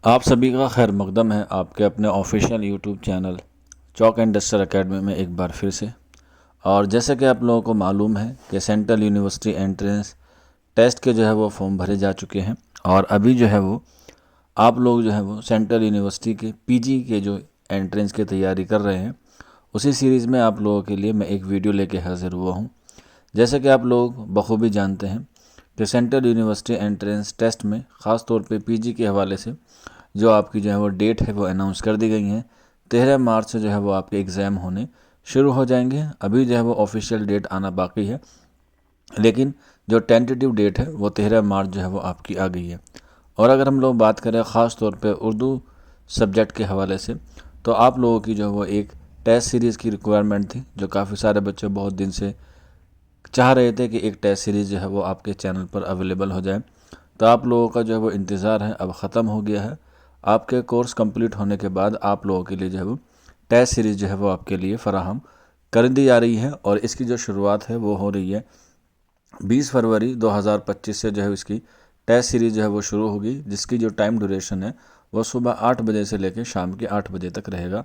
आप सभी का खैर मकदम है आपके अपने official YouTube channel chalk and duster academy में एक बार फिर से। और जैसे कि आप लोगों को मालूम है कि सेंट्रल यूनिवर्सिटी एंट्रेंस टेस्ट के जो है वो फॉर्म भरे जा चुके हैं और अभी जो है वो आप लोग जो है वो सेंट्रल यूनिवर्सिटी के पीजी के जो एंट्रेंस की तैयारी कर रहे हैं, उसी सीरीज़ में आप लोगों के लिए मैं एक वीडियो लेके हाजिर हुआ हूँ। जैसे कि आप लोग बखूबी जानते हैं कि सेंट्रल यूनिवर्सिटी एंट्रेंस टेस्ट में ख़ास तौर पे पीजी के हवाले से जो आपकी जो है वो डेट है वो अनाउंस कर दी गई है। 13 मार्च से जो है वो आपके एग्ज़ाम होने शुरू हो जाएंगे। अभी जो है वो ऑफिशियल डेट आना बाकी है, लेकिन जो टेंटेटिव डेट है वो 13 मार्च जो है वो आपकी आ गई है। और अगर हम लोग बात करें ख़ास तौर पे उर्दू सब्जेक्ट के हवाले से, तो आप लोगों की जो है वो एक टेस्ट सीरीज़ की रिक्वायरमेंट थी, जो काफ़ी सारे बच्चे बहुत दिन से चाह रहे थे कि एक टेस्ट सीरीज़ जो है वो आपके चैनल पर अवेलेबल हो जाए। तो आप लोगों का जो है वो इंतज़ार है अब ख़त्म हो गया है। आपके कोर्स कंप्लीट होने के बाद आप लोगों के लिए जो है वो टेस्ट सीरीज़ जो है वो आपके लिए फ़राहम कर दी जा रही है और इसकी जो शुरुआत है वो हो रही है 20 फरवरी 2025 से जो है इसकी टेस्ट सीरीज़ जो है वो शुरू होगी, जिसकी जो टाइम ड्यूरेशन है वो सुबह 8 बजे से लेकर शाम के 8 बजे तक रहेगा।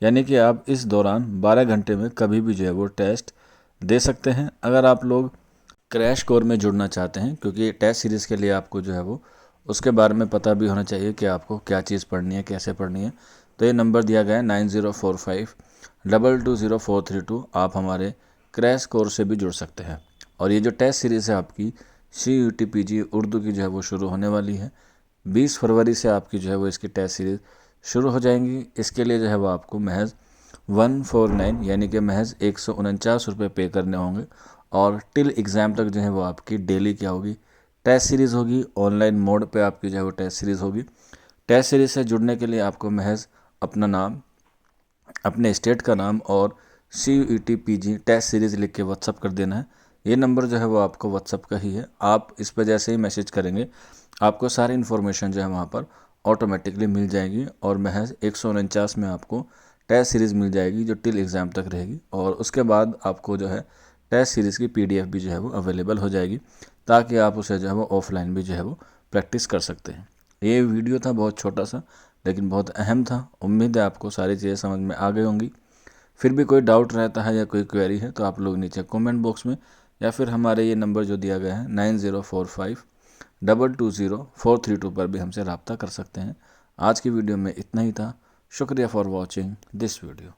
यानी कि आप इस दौरान 12 घंटे में कभी भी जो है वो टेस्ट दे सकते हैं। अगर आप लोग क्रैश कोर में जुड़ना चाहते हैं, क्योंकि टेस्ट सीरीज़ के लिए आपको जो है वो उसके बारे में पता भी होना चाहिए कि आपको क्या चीज़ पढ़नी है, कैसे पढ़नी है, तो ये नंबर दिया गया है 9045220432। आप हमारे क्रैश कोर्स से भी जुड़ सकते हैं। और ये जो टेस्ट सीरीज़ है आपकी CUT-PG उर्दू की जो है वो शुरू होने वाली है। 20 फरवरी से आपकी जो है वो इसकी टेस्ट सीरीज़ शुरू हो जाएंगी। इसके लिए जो है वो आपको महज 149 यानी कि महज 149 रुपये पे करने होंगे और टिल एग्ज़ाम तक जो है वो आपकी डेली क्या होगी, टेस्ट सीरीज़ होगी। ऑनलाइन मोड पे आपकी जो है वो टेस्ट सीरीज़ होगी। टेस्ट सीरीज़ से जुड़ने के लिए आपको महज अपना नाम, अपने स्टेट का नाम और CUT-PG टेस्ट सीरीज़ लिख के व्हाट्सअप कर देना है। ये नंबर जो है वो आपको व्हाट्सअप का ही है। आप इस पर जैसे ही मैसेज करेंगे आपको सारी इन्फॉर्मेशन जो है वहाँ पर ऑटोमेटिकली मिल जाएगी और महज 149 में आपको टेस्ट सीरीज़ मिल जाएगी जो टिल एग्ज़ाम तक रहेगी। और उसके बाद आपको जो है टेस्ट सीरीज़ की PDF भी जो है वो अवेलेबल हो जाएगी, ताकि आप उसे जो है वो ऑफलाइन भी जो है वो प्रैक्टिस कर सकते हैं। ये वीडियो था बहुत छोटा सा, लेकिन बहुत अहम था। उम्मीद है आपको सारी चीज़ें समझ में आ गई होंगी। फिर भी कोई डाउट रहता है या कोई क्वेरी है तो आप लोग नीचे कमेंट बॉक्स में या फिर हमारे ये नंबर जो दिया गया है 9045220432 पर भी हमसे रब्ता कर सकते हैं। आज की वीडियो में इतना ही था। शुक्रिया फॉर वॉचिंग दिस वीडियो।